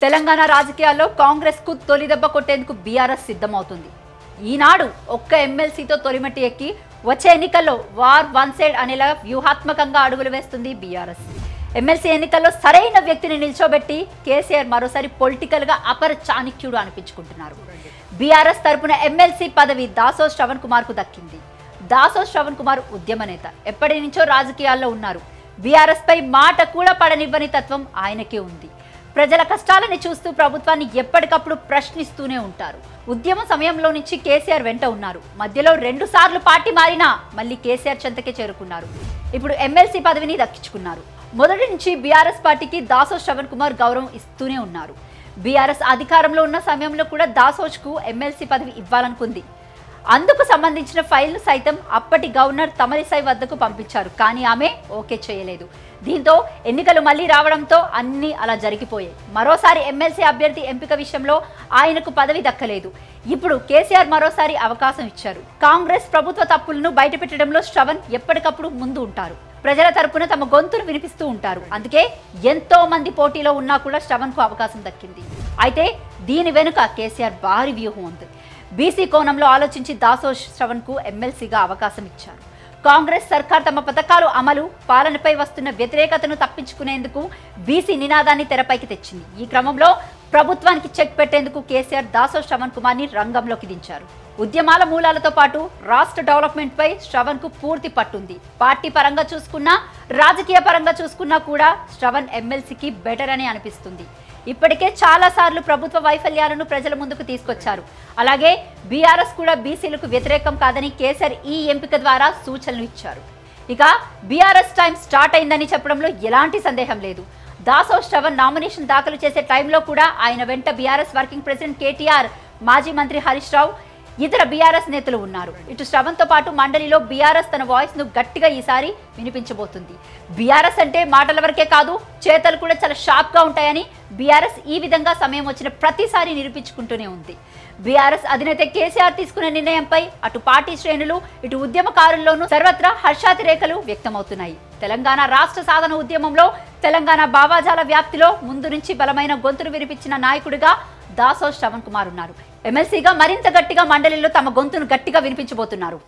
తెలంగాణ రాజకీయాల్లో కాంగ్రెస్ కు తొలి దెబ్బ కొట్టేందుకు బీఆర్ఎస్ సిద్ధమవుతుంది. ఈనాడు ఒక్క ఎమ్మెల్సీతో తొలిమట్టి ఎక్కి వచ్చే ఎన్నికల్లో వార్ వన్ సైడ్ అనేలా వ్యూహాత్మకంగా అడుగులు వేస్తుంది బీఆర్ఎస్. ఎమ్మెల్సీ ఎన్నికల్లో సరైన వ్యక్తిని నిల్చోబెట్టి కేసీఆర్ మరోసారి పొలిటికల్ గా అపర చాణక్యుడు అనిపించుకుంటున్నారు. బీఆర్ఎస్ తరపున ఎమ్మెల్సీ పదవి దాసో శ్రవణ్ కుమార్ కు దక్కింది. దాసో శ్రవణ్ కుమార్ ఉద్యమ నేత, ఎప్పటి నుంచో రాజకీయాల్లో ఉన్నారు. బీఆర్ఎస్ పై మాట కూడా పడనివ్వని తత్వం ఆయనకే ఉంది. ప్రజల కష్టాలని చూస్తూ ప్రభుత్వాన్ని ఎప్పటికప్పుడు ప్రశ్నిస్తూనే ఉంటారు. ఉద్యమ సమయంలో నుంచి కేసీఆర్ వెంట ఉన్నారు. మధ్యలో 2 సార్లు పార్టీ మారినా మళ్ళీ కేసీఆర్ చెంతకే చేరుకున్నారు. ఇప్పుడు ఎమ్మెల్సీ పదవిని దక్కించుకున్నారు. మొదటి నుంచి బీఆర్ఎస్ పార్టీకి దాసో శ్రవణ్ కుమార్ గౌరవం ఇస్తూనే ఉన్నారు. బీఆర్ఎస్ అధికారంలో ఉన్న సమయంలో కూడా దాసోజ్కు ఎమ్మెల్సీ పదవి ఇవ్వాలనుకుంది. అందుకు సంబంధించిన ఫైల్ను సైతం అప్పటి గవర్నర్ తమిళిసై వద్దకు పంపించారు. కానీ ఆమె ఓకే చేయలేదు. దీంతో ఎన్నికలు మళ్లీ రావడంతో అన్ని అలా జరిగిపోయాయి. మరోసారి ఎమ్మెల్సీ అభ్యర్థి ఎంపిక విషయంలో ఆయనకు పదవి దక్కలేదు. ఇప్పుడు కేసీఆర్ మరోసారి అవకాశం ఇచ్చారు. కాంగ్రెస్ ప్రభుత్వ తప్పులను బయటపెట్టడంలో శ్రవణ్ ఎప్పటికప్పుడు ముందు ఉంటారు. ప్రజల తరపున తమ గొంతును వినిపిస్తూ ఉంటారు. అందుకే ఎంతో మంది పోటీలో ఉన్నా కూడా శ్రవణ్ కు అవకాశం దక్కింది. అయితే దీని వెనుక కేసీఆర్ భారీ వ్యూహం ఉంది. బీసీ కోణంలో ఆలోచించి దాసో శ్రవణ్ కు ఎమ్మెల్సీగా అవకాశం ఇచ్చారు. కాంగ్రెస్ సర్కార్ తమ పథకాలు అమలు, పాలనపై వస్తున్న వ్యతిరేకతను తప్పించుకునేందుకు బీసీ నినాదాన్ని తెరపైకి తెచ్చింది. ఈ క్రమంలో ప్రభుత్వానికి చెక్ పెట్టేందుకు కేసీఆర్ దాసో శ్రవణ్ కుమార్ ని రంగంలోకి దించారు. ఉద్యమాల మూలాలతో పాటు రాష్ట్ర డెవలప్మెంట్ పై శ్రవణ్ కు పూర్తి పట్టుంది. పార్టీ పరంగా చూసుకున్నా, రాజకీయ పరంగా చూసుకున్నా కూడా శ్రవణ్ ఎమ్మెల్సీకి బెటర్ అని అనిపిస్తుంది. ఇప్పటికే చాలా సార్లు ప్రభుత్వ వైఫల్యాలను ప్రజల ముందుకు తీసుకొచ్చారు. అలాగే బీఆర్ఎస్ కూడా బీసీలకు వ్యతిరేకం కాదని కేసీఆర్ ఈ ఎంపిక ద్వారా సూచనలు ఇచ్చారు. ఇక బీఆర్ఎస్ టైం స్టార్ట్ అయిందని చెప్పడంలో ఎలాంటి సందేహం లేదు. దాసో శ్రవణ్ నామినేషన్ దాఖలు చేసే టైంలో కూడా ఆయన వెంట బీఆర్ఎస్ వర్కింగ్ ప్రెసిడెంట్ కేటీఆర్, మాజీ మంత్రి హరీష్ రావు, ఇతర బీఆర్ఎస్ నేతలు ఉన్నారు. ఇటు శ్రవణ్ తో పాటు మండలిలో బీఆర్ఎస్ తన వాయిస్ ను గట్టిగా ఈసారి వినిపించబోతుంది. బీఆర్ఎస్ అంటే మాటల వరకే కాదు, చేతలు కూడా చాలా షార్ప్ గా ఉంటాయని బీఆర్ఎస్ ఈ విధంగా సమయం వచ్చిన ప్రతిసారి నిరూపించుకుంటూనే ఉంది. బీఆర్ఎస్ అధినేత కేసీఆర్ తీసుకున్న నిర్ణయంపై అటు పార్టీ శ్రేణులు, ఇటు ఉద్యమకారుల్లోనూ సర్వత్రా హర్షాతిరేకలు వ్యక్తమవుతున్నాయి. తెలంగాణ రాష్ట్ర సాధన ఉద్యమంలో తెలంగాణ భావాజాల వ్యాప్తిలో ముందు నుంచి బలమైన గొంతును వినిపించిన నాయకుడిగా దాసో శ్రవణ్ కుమార్ ఉన్నారు. ఎమ్మెల్సీగా మరింత గట్టిగా మండలిలో తమ గొంతును గట్టిగా వినిపించబోతున్నారు.